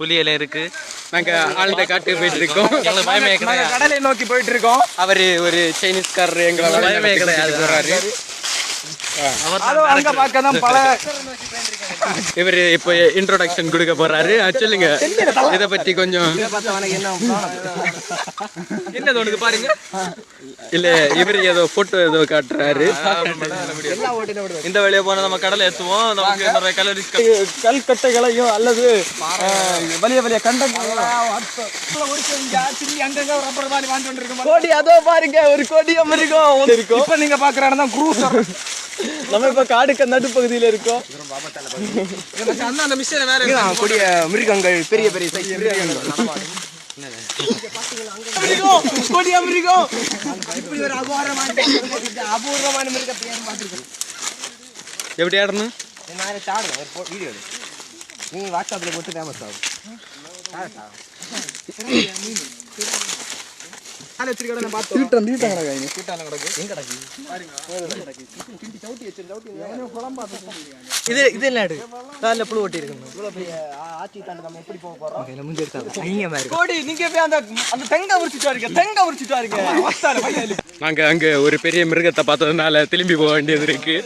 புலியெல்லாம் இருக்கு. நாங்க ஆழ்ந்த காட்டு போயிட்டு இருக்கோம். எங்களுக்கு பயமே கிடையாது. கடலை நோக்கி போயிட்டு இருக்கோம். அவரு ஒரு சைனீஸ்காரர் எங்களை பயமே கிடையாது. போறாரு. அங்க பார்க்கதான் பல இவரு இப்ப இன்ட்ரோடக்ஷன் கொடுக்க போறாரு. சொல்லுங்க இத பத்தி கொஞ்சம். என்ன தோணுது பாருங்க. இல்ல இவரு ஏதோ போட்டோ ஏதோ காட்டுறாரு. இந்த வழியா போனா நம்ம கடலை ஏத்துவோம். நமக்கு நிறைய கலரிஸ் கல்கட்டைகளையும் அல்லது வலிய வலிய கோடி அதோ பாருங்க ஒரு கோடியம் இருக்கும். இப்ப நீங்க பாக்குற இடம் தான் குரூசர். நம்ம இப்ப காடுக்கு நடுப்பகுதியில இருக்கோம். கொடிய மிருகங்கள் பெரிய பெரிய சைஸ் மிருகங்கள். கொடிய மிருகம் இப்படி ஒரு அபூர்வமான மிருகத்தை பார்த்துருக்கேன். எப்படி ஆடணும்? வீடியோ நீ வாட்ஸ்அப்ல போட்டு ஃபேமஸ் ஆகும். இது இது என்ன காலில் புழு ஓட்டி இருக்கு. கோடி நீங்க அந்த தெங்க உரிச்சுட்டு நாங்க அங்க ஒரு பெரிய மிருகத்தை பார்த்ததுனால திரும்பி போக வேண்டியது இருக்கு.